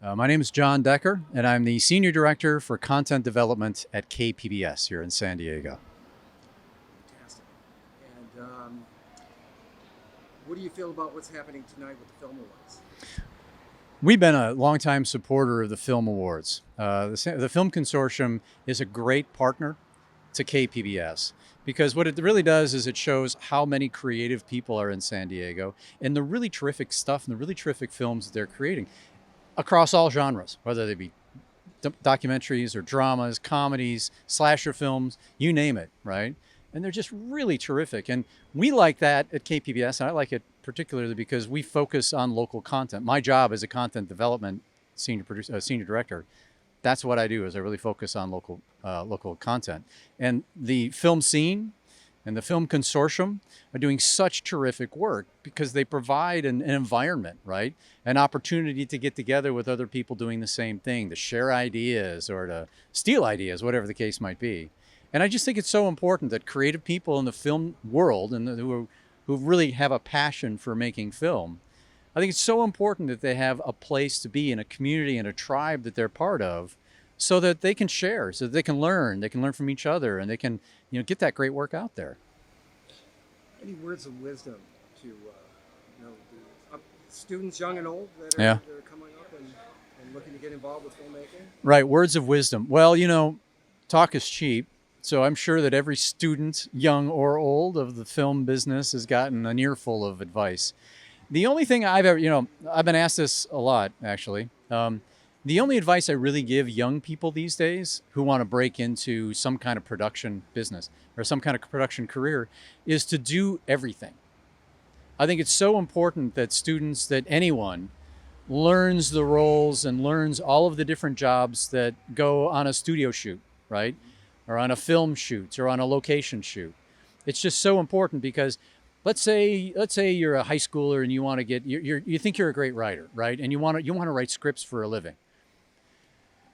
My name is John Decker, and I'm the Senior Director for Content Development at KPBS here in San Diego. Fantastic. And what do you feel about what's happening tonight with the Film Awards? We've been a longtime supporter of the Film Awards. The Film Consortium is a great partner to KPBS because what it really does is it shows how many creative people are in San Diego and the really terrific stuff and the really terrific films that they're creating across all genres, whether they be documentaries or dramas, comedies, slasher films, you name it, right? And they're just really terrific. And we like that at KPBS, and I like it particularly because we focus on local content. My job as a content development senior director, that's what I do, is I really focus on local content. And the film scene and the film consortium are doing such terrific work because they provide an environment, right? An opportunity to get together with other people doing the same thing, to share ideas or to steal ideas, whatever the case might be. And I just think it's so important that creative people in the film world and who really have a passion for making film, I think it's so important that they have a place to be in a community and a tribe that they're part of, so that they can share, so that they can learn from each other, and they can, get that great work out there. Any words of wisdom to the students, young and old, that Yeah. are coming up and looking to get involved with filmmaking? Right, words of wisdom. Well, talk is cheap. So I'm sure that every student, young or old, of the film business has gotten an earful of advice. The only thing I've ever, I've been asked this a lot, actually. The only advice I really give young people these days who want to break into some kind of production business or some kind of production career is to do everything. I think it's so important that students, that anyone, learns the roles and learns all of the different jobs that go on a studio shoot, right? Or on a film shoot or on a location shoot. It's just so important because let's say you're a high schooler and you want to get, you think you're a great writer, right? And you want to write scripts for a living.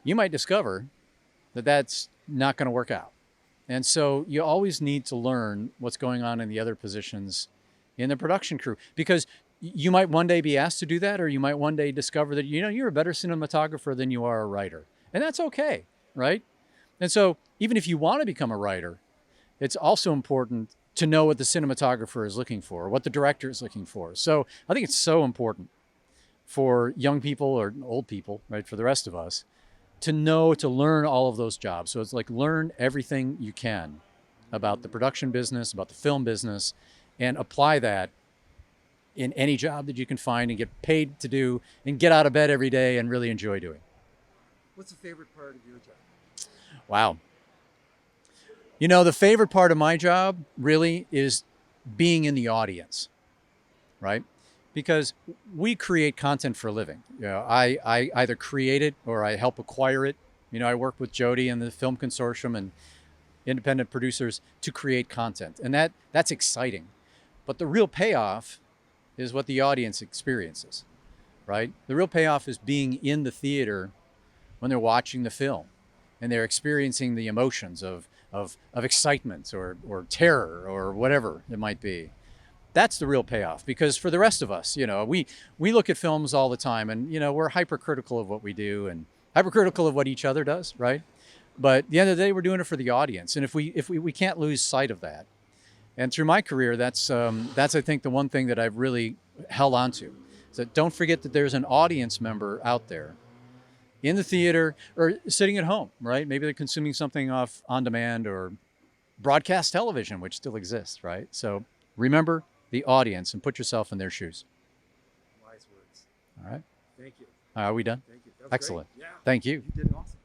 You might discover that that's not going to work out. And so you always need to learn what's going on in the other positions in the production crew, because you might one day be asked to do that, or you might one day discover that, you're a better cinematographer than you are a writer. And that's okay, right? And so even if you want to become a writer, it's also important to know what the cinematographer is looking for, what the director is looking for. So I think it's so important for young people or old people, right, for the rest of us, to learn all of those jobs. So it's like, learn everything you can about the production business, about the film business, and apply that in any job that you can find and get paid to do and get out of bed every day and really enjoy doing. What's the favorite part of your job? Wow. The favorite part of my job really is being in the audience, right? Because we create content for a living. I either create it or I help acquire it. I work with Jody and the Film Consortium and independent producers to create content. And that's exciting. But the real payoff is what the audience experiences, right? The real payoff is being in the theater when they're watching the film and they're experiencing the emotions of excitement or terror or whatever it might be. That's the real payoff, because for the rest of us, we look at films all the time and, we're hypercritical of what we do and hypercritical of what each other does, right? But at the end of the day, we're doing it for the audience. And if we can't lose sight of that. And through my career, that's I think the one thing that I've really held on to, is that don't forget that there's an audience member out there in the theater or sitting at home, right? Maybe they're consuming something off on demand or broadcast television, which still exists, right? So remember the audience and put yourself in their shoes. Wise words. All right. Thank you. Are we done? Thank you. That was Excellent. great. Yeah. Thank you. You did awesome.